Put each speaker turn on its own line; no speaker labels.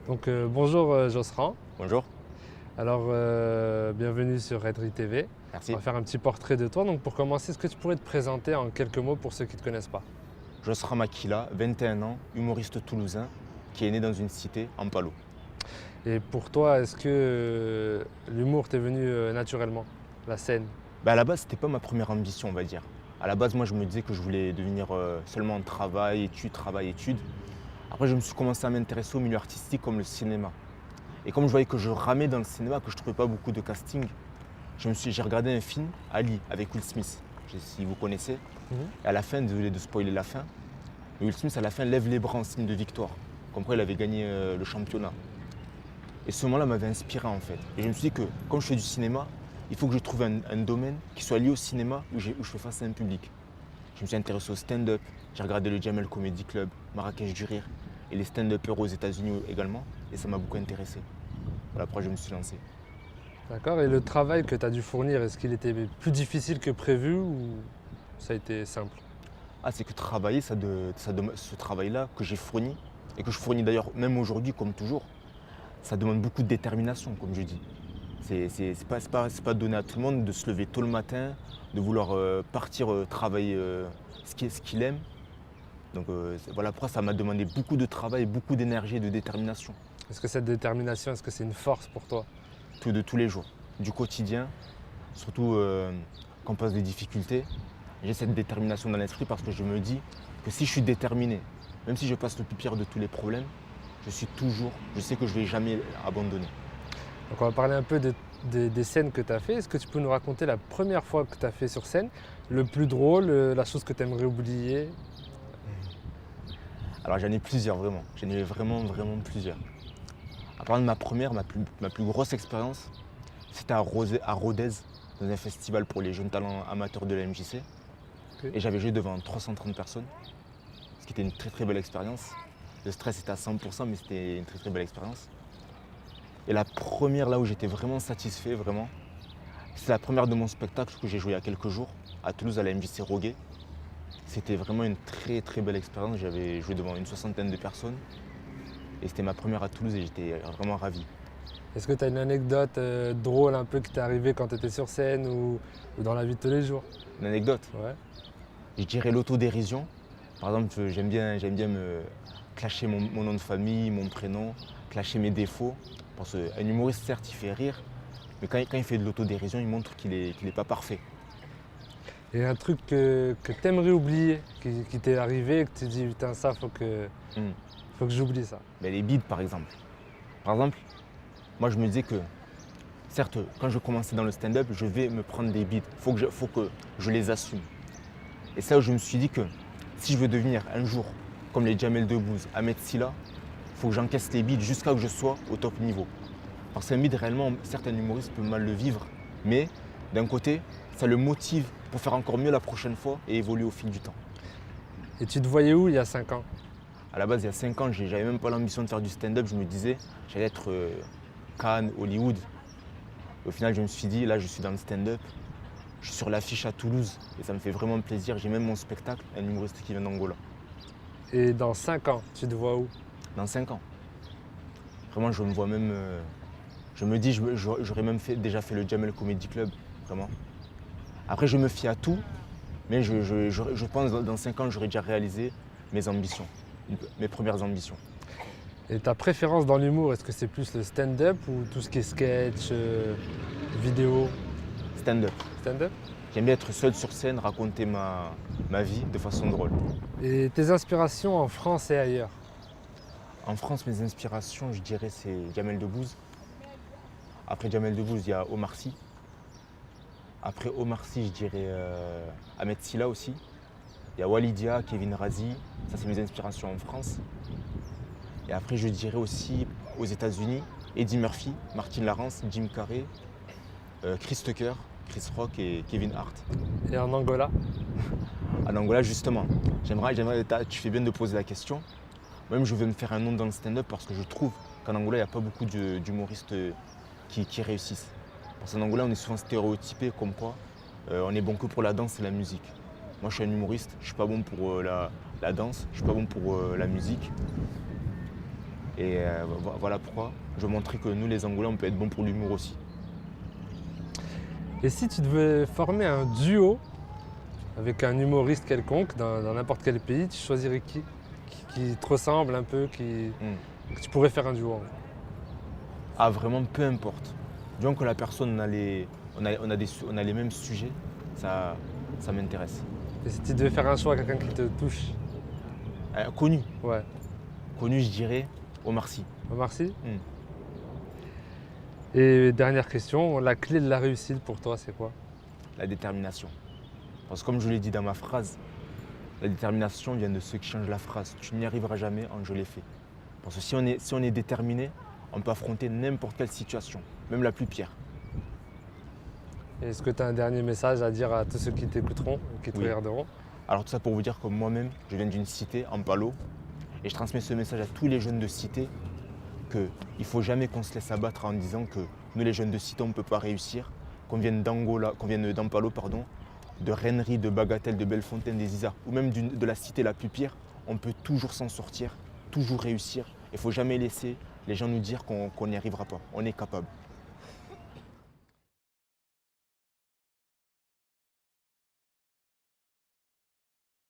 Donc bonjour Josran.
Bonjour,
Alors bienvenue sur Redry TV.
merci.
On va faire un petit portrait de toi. Donc pour commencer, est-ce que tu pourrais te présenter en quelques mots pour ceux qui ne te connaissent pas?
Josra Makila, 21 ans, humoriste toulousain, qui est né dans une cité, en Palo.
Et pour toi, est-ce que l'humour t'est venu naturellement, la scène?
À la base, c'était pas ma première ambition, on va dire. À la base, moi, je me disais que je voulais devenir seulement travail, études. Après, je me suis commencé à m'intéresser au milieu artistique comme le cinéma. Et comme je voyais que je ramais dans le cinéma, que je trouvais pas beaucoup de casting, j'ai regardé un film, Ali, avec Will Smith, je sais pas si vous connaissez. Et à la fin, désolé de spoiler la fin, mais Will Smith, à la fin, lève les bras en signe de victoire. Comme quoi, il avait gagné le championnat. Et ce moment-là m'avait inspiré en fait. Et je me suis dit que comme je fais du cinéma, il faut que je trouve un domaine qui soit lié au cinéma où je fais face à un public. Je me suis intéressé au stand-up, j'ai regardé le Jamel Comedy Club, Marrakech du Rire et les stand-uppers aux États-Unis également. Et ça m'a beaucoup intéressé. Voilà pourquoi je me suis lancé.
D'accord. Et le travail que tu as dû fournir, est-ce qu'il était plus difficile que prévu ou ça a été simple?
Ah, c'est que travailler, ce travail-là que j'ai fourni, et que je fournis d'ailleurs même aujourd'hui comme toujours, ça demande beaucoup de détermination, comme je dis. C'est pas donné à tout le monde de se lever tôt le matin, de vouloir partir travailler ce qu'il aime. Donc voilà pourquoi ça m'a demandé beaucoup de travail, beaucoup d'énergie et de détermination,
Est-ce que cette détermination, est-ce que c'est une force pour toi?
tout de tous les jours, du quotidien, surtout quand on passe des difficultés. J'ai cette détermination dans l'esprit parce que je me dis que si je suis déterminé, même si je passe le plus pire de tous les problèmes, je sais que je ne vais jamais abandonner.
Donc on va parler un peu des scènes que tu as fait. Est-ce que tu peux nous raconter la première fois que tu as fait sur scène, le plus drôle, la chose que tu aimerais oublier?
Alors j'en ai plusieurs vraiment, j'en ai vraiment plusieurs. À part de ma première, ma plus grosse expérience, c'était à Rodez, dans un festival pour les jeunes talents amateurs de la MJC.
Ok.
Et j'avais joué devant 330 personnes, ce qui était une très belle expérience. Le stress était à 100%, mais c'était une très belle expérience. Et la première là où j'étais vraiment satisfait, vraiment, c'est la première de mon spectacle que j'ai joué il y a quelques jours à Toulouse à la MJC Roguet. C'était vraiment une très belle expérience. J'avais joué devant une soixantaine de personnes et c'était ma première à Toulouse et j'étais vraiment ravi.
Est-ce que tu as une anecdote drôle un peu qui t'est arrivée quand tu étais sur scène ou dans la vie de tous les jours?
Une anecdote,
Ouais.
je dirais l'autodérision. Par exemple, j'aime bien me clasher mon nom de famille, mon prénom, clasher mes défauts. Parce qu'un humoriste, certes, il fait rire, mais quand il fait de l'autodérision, il montre qu'il est pas parfait.
Et un truc que tu aimerais oublier, qui t'est arrivé, et que tu te dis putain ça
Hmm.
faut que j'oublie ça.
Mais les bides, par exemple. Par exemple, moi, je me disais que, certes, quand je commençais dans le stand-up, je vais me prendre des bides. Faut que je les assume. Et ça, je me suis dit que si je veux devenir un jour comme les Jamel Debbouze, Ahmed Silla, il faut que j'encaisse les bides jusqu'à ce que je sois au top niveau. Parce qu'un bide, réellement, certains humoristes peuvent mal le vivre, mais d'un côté, ça le motive pour faire encore mieux la prochaine fois et évoluer au fil du temps.
Et tu te voyais où il y a 5 ans?
À la base, il y a 5 ans, j'avais même pas l'ambition de faire du stand-up. Je me disais, j'allais être Cannes, Hollywood. Au final, je me suis dit, là, je suis dans le stand-up. Je suis sur l'affiche à Toulouse et ça me fait vraiment plaisir. J'ai même mon spectacle, un humoriste qui vient d'Angola.
Et dans 5 ans, tu te vois où?
Dans 5 ans. Vraiment, je me vois même. Je me dis, j'aurais même déjà fait le Jamel Comedy Club. Vraiment. Après, je me fie à tout, mais je pense que dans 5 ans, j'aurais déjà réalisé mes ambitions, mes premières ambitions.
Et ta préférence dans l'humour, est-ce que c'est plus le stand-up ou tout ce qui est sketch, vidéo?
Stand-up.
Stand-up?
J'aime bien être seul sur scène, raconter ma vie de façon drôle.
Et tes inspirations en France et ailleurs?
En France, mes inspirations, je dirais, c'est Jamel Debbouze. Après Jamel Debbouze, il y a Omar Sy. Après Omar Sy, je dirais Ahmed Silla aussi. Il y a Walidia, Kevin Razi. Ça, c'est mes inspirations en France. Et après, je dirais aussi aux États-Unis, Eddie Murphy, Martin Lawrence, Jim Carrey, Chris Tucker, Chris Rock et Kevin Hart.
Et en Angola?
En Angola, justement, tu fais bien de poser la question. Moi-même, je veux me faire un nom dans le stand-up parce que je trouve qu'en Angola, il n'y a pas beaucoup d'humoristes qui réussissent. Parce qu'en Angola, on est souvent stéréotypé comme quoi on est bon que pour la danse et la musique. Moi, je suis un humoriste, je ne suis pas bon pour la danse, je ne suis pas bon pour la musique. Et voilà pourquoi je veux montrer que nous, les Angolais, on peut être bons pour l'humour aussi.
Et si tu devais former un duo avec un humoriste quelconque dans n'importe quel pays, tu choisirais qui te ressemble un peu, que tu pourrais faire un duo?
Ah, vraiment, peu importe. Disons que la personne, on a les mêmes sujets, ça m'intéresse.
Et si tu devais faire un choix à quelqu'un qui te touche?
Connu,
Ouais.
connu, je dirais Omar Sy.
Omar Sy?
Hmm.
Et dernière question, la clé de la réussite pour toi, c'est quoi?
La détermination. Parce que comme je l'ai dit dans ma phrase, la détermination vient de ceux qui changent la phrase. Tu n'y arriveras jamais en je l'ai fait. Parce que si on est déterminé, on peut affronter n'importe quelle situation, même la plus pire.
Est-ce que tu as un dernier message à dire à tous ceux qui t'écouteront, qui te
Oui.
regarderont?
Alors tout ça pour vous dire que moi-même, je viens d'une cité, en Palo, et je transmets ce message à tous les jeunes de cité qu'il ne faut jamais qu'on se laisse abattre en disant que nous les jeunes de cité, on ne peut pas réussir, qu'on vienne d'Ampalo, de Rennery, de Bagatelle, de Bellefontaine, des Isards, ou même de la cité la plus pire, on peut toujours s'en sortir, toujours réussir. Il ne faut jamais laisser les gens nous dire qu'on n'y arrivera pas. On est capable.